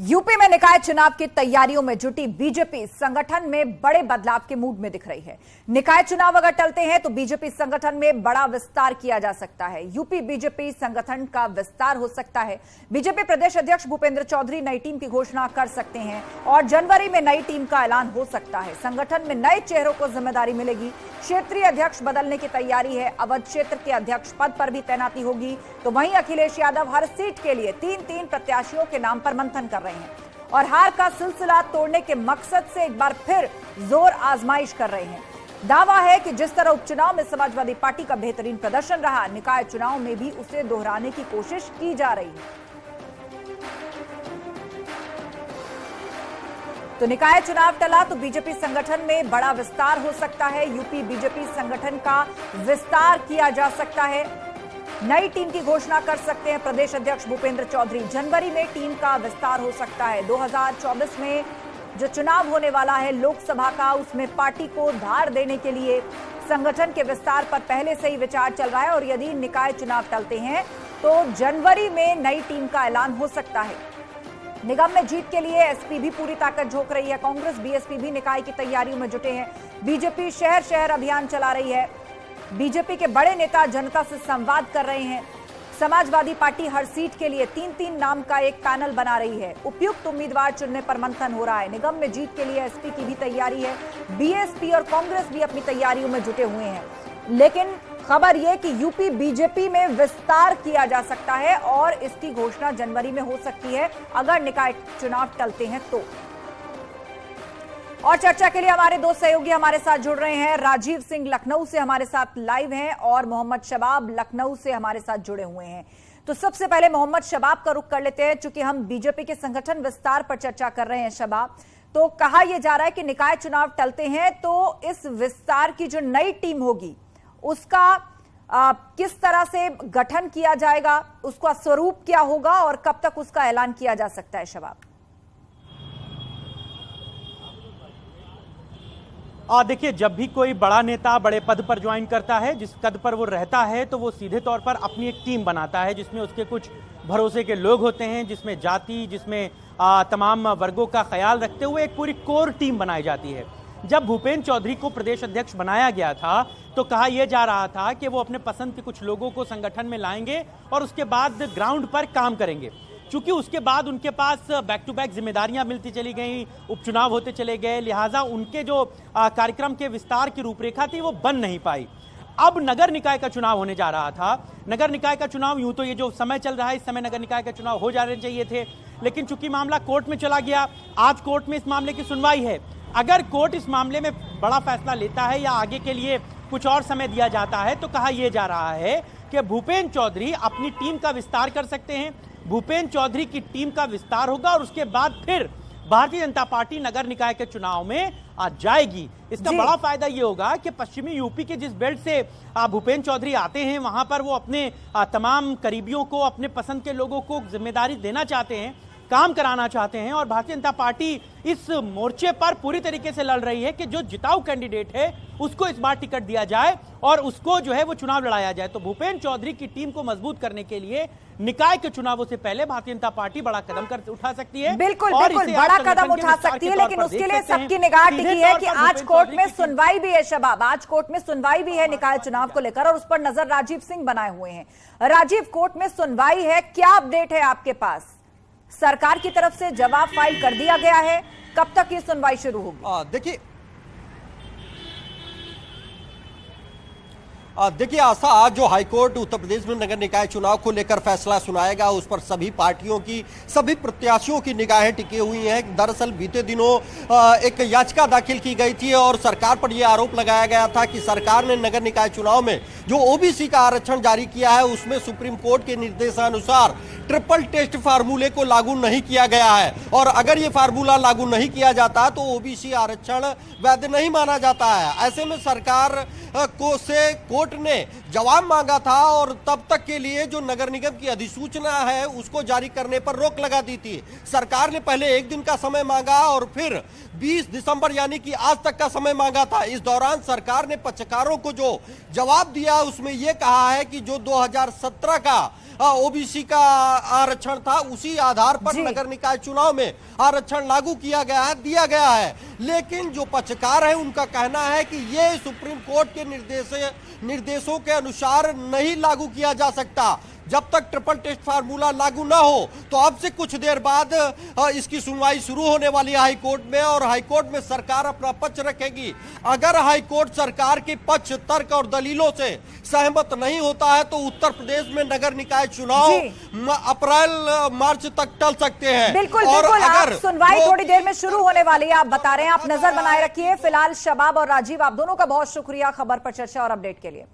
UP में निकाय चुनाव की तैयारियों में जुटी बीजेपी संगठन में बड़े बदलाव के मूड में दिख रही है। निकाय चुनाव अगर टलते हैं तो बीजेपी संगठन में बड़ा विस्तार किया जा सकता है। यूपी बीजेपी संगठन का विस्तार हो सकता है। बीजेपी प्रदेश अध्यक्ष भूपेंद्र चौधरी नई टीम की घोषणा कर सकते हैं और जनवरी में नई टीम का ऐलान हो सकता है। संगठन में नए चेहरों को जिम्मेदारी मिलेगी। क्षेत्रीय अध्यक्ष बदलने की तैयारी है। अवध क्षेत्र के अध्यक्ष पद पर भी तैनाती होगी। तो वहीं अखिलेश यादव हर सीट के लिए तीन प्रत्याशियों के नाम पर मंथन कर रहे हैं और हार का सिलसिला तोड़ने के मकसद से एक बार फिर जोर आजमाइश कर रहे हैं। दावा है कि जिस तरह उपचुनाव में समाजवादी पार्टी का बेहतरीन प्रदर्शन रहा, निकाय चुनाव में भी उसे दोहराने की कोशिश की जा रही है। तो निकाय चुनाव टला तो बीजेपी संगठन में बड़ा विस्तार हो सकता है। यूपी बीजेपी संगठन का विस्तार किया जा सकता है। नई टीम की घोषणा कर सकते हैं प्रदेश अध्यक्ष भूपेंद्र चौधरी। जनवरी में टीम का विस्तार हो सकता है। 2024 में जो चुनाव होने वाला है लोकसभा का, उसमें पार्टी को धार देने के लिए संगठन के विस्तार पर पहले से ही विचार चल रहा है और यदि निकाय चुनाव टलते हैं तो जनवरी में नई टीम का ऐलान हो सकता है। निगम में जीत के लिए एसपी भी पूरी ताकत झोंक रही है। कांग्रेस बीएसपी भी निकाय की तैयारियों में जुटे हैं। बीजेपी शहर शहर अभियान चला रही है। बीजेपी के बड़े नेता जनता से संवाद कर रहे हैं। समाजवादी पार्टी हर सीट के लिए तीन नाम का एक पैनल बना रही है। उपयुक्त उम्मीदवार चुनने पर मंथन हो रहा है। निगम में जीत के लिए एसपी की भी तैयारी है। बीएसपी और कांग्रेस भी अपनी तैयारियों में जुटे हुए हैं। लेकिन खबर यह कि यूपी बीजेपी में विस्तार किया जा सकता है और इसकी घोषणा जनवरी में हो सकती है अगर निकाय चुनाव टलते हैं तो। और चर्चा के लिए हमारे दो सहयोगी हमारे साथ जुड़ रहे हैं। राजीव सिंह लखनऊ से हमारे साथ लाइव हैं और मोहम्मद शबाब लखनऊ से हमारे साथ जुड़े हुए हैं। तो सबसे पहले मोहम्मद शबाब का रुख कर लेते हैं, चूंकि हम बीजेपी के संगठन विस्तार पर चर्चा कर रहे हैं। शबाब, तो कहा यह जा रहा है कि निकाय चुनाव टलते हैं तो इस विस्तार की जो नई टीम होगी उसका किस तरह से गठन किया जाएगा, उसका स्वरूप क्या होगा और कब तक उसका ऐलान किया जा सकता है? शबाब, देखिए, जब भी कोई बड़ा नेता बड़े पद पर ज्वाइन करता है, जिस पद पर वो रहता है, तो वो सीधे तौर पर अपनी एक टीम बनाता है जिसमें उसके कुछ भरोसे के लोग होते हैं, जिसमें जाति, जिसमें तमाम वर्गों का ख्याल रखते हुए एक पूरी कोर टीम बनाई जाती है। जब भूपेंद्र चौधरी को प्रदेश अध्यक्ष बनाया गया था तो कहा यह जा रहा था कि वो अपने पसंद के कुछ लोगों को संगठन में लाएंगे और उसके बाद ग्राउंड पर काम करेंगे। चूंकि उसके बाद उनके पास बैक टू बैक जिम्मेदारियां मिलती चली गई, उपचुनाव होते चले गए, लिहाजा उनके जो कार्यक्रम के विस्तार की रूपरेखा थी वो बन नहीं पाई। अब नगर निकाय का चुनाव होने जा रहा था। नगर निकाय का चुनाव, यूं तो ये जो समय चल रहा है इस समय नगर निकाय का चुनाव हो जाने चाहिए थे, लेकिन चूंकि मामला कोर्ट में चला गया, आज कोर्ट में इस मामले की सुनवाई है। अगर कोर्ट इस मामले में बड़ा फैसला लेता है या आगे के लिए कुछ और समय दिया जाता है तो कहा यह जा रहा है कि भूपेंद्र चौधरी अपनी टीम का विस्तार कर सकते हैं। भूपेंद्र चौधरी की टीम का विस्तार होगा और उसके बाद फिर भारतीय जनता पार्टी नगर निकाय के चुनाव में आ जाएगी। इसका बड़ा फायदा यह होगा कि पश्चिमी यूपी के जिस बेल्ट से भूपेंद्र चौधरी आते हैं वहां पर वो अपने तमाम करीबियों को, अपने पसंद के लोगों को जिम्मेदारी देना चाहते हैं, काम कराना चाहते हैं और भारतीय जनता पार्टी इस मोर्चे पर पूरी तरीके से लड़ रही है कि जो जिताऊ कैंडिडेट है उसको इस बार टिकट दिया जाए और उसको जो है वो चुनाव लड़ाया जाए। तो भूपेंद्र चौधरी की टीम को मजबूत करने के लिए निकाय के चुनावों से पहले भारतीय जनता पार्टी बड़ा कदम उठा सकती है। बिल्कुल बड़ा कदम उठा सकती है, लेकिन उसके लिए सबकी निगाह टिकी है कि आज कोर्ट में सुनवाई भी है। शबाब, आज कोर्ट में सुनवाई भी है निकाय चुनाव को लेकर और उस पर नजर राजीव सिंह बनाए हुए हैं। राजीव, कोर्ट में सुनवाई है, क्या अपडेट है आपके पास? सरकार की तरफ से जवाब फाइल कर दिया गया है, कब तक ये सुनवाई शुरू होगी? देखिए आशा, आज जो हाईकोर्ट उत्तर प्रदेश में नगर निकाय चुनाव को लेकर फैसला सुनाएगा उस पर सभी पार्टियों की, सभी प्रत्याशियों की निगाहें टिकी हुई हैं। दरअसल बीते दिनों एक याचिका दाखिल की गई थी और सरकार पर यह आरोप लगाया गया था कि सरकार ने नगर निकाय चुनाव में जो ओबीसी का आरक्षण जारी किया है उसमें सुप्रीम कोर्ट के निर्देशानुसार ट्रिपल टेस्ट फार्मूले को लागू नहीं किया गया है और अगर ये फार्मूला लागू नहीं किया जाता तो ओबीसी आरक्षण वैध नहीं माना जाता है। ऐसे में सरकार से कोर्ट ने जवाब मांगा था और तब तक के लिए जो नगर निगम की अधिसूचना है उसको जारी करने पर रोक लगा दी थी। सरकार ने पहले एक दिन का समय मांगा और फिर 20 दिसंबर यानी कि आज तक का समय मांगा था। इस दौरान सरकार ने पक्षकारों को जो जवाब दिया उसमें यह कहा है कि जो 2017 का ओबीसी का आरक्षण था उसी आधार पर नगर निकाय चुनाव में आरक्षण लागू किया गया है, दिया गया है। लेकिन जो पक्षकार है उनका कहना है कि ये सुप्रीम कोर्ट के निर्देशों के अनुसार नहीं लागू किया जा सकता। जब तक ट्रिपल टेस्ट फार्मूला लागू ना हो तो अब से कुछ देर बाद इसकी सुनवाई शुरू होने वाली है हाईकोर्ट में, और हाईकोर्ट में सरकार अपना पक्ष रखेगी। अगर हाईकोर्ट सरकार के पक्ष, तर्क और दलीलों से सहमत नहीं होता है तो उत्तर प्रदेश में नगर निकाय चुनाव अप्रैल मार्च तक टल सकते हैं। बिल्कुल और बिल्कुल, अगर सुनवाई थोड़ी देर में शुरू होने वाली है, आप बता रहे हैं। आप नजर बनाए रखिए। फिलहाल शबाब और राजीव, आप दोनों का बहुत शुक्रिया खबर पर चर्चा और अपडेट के लिए।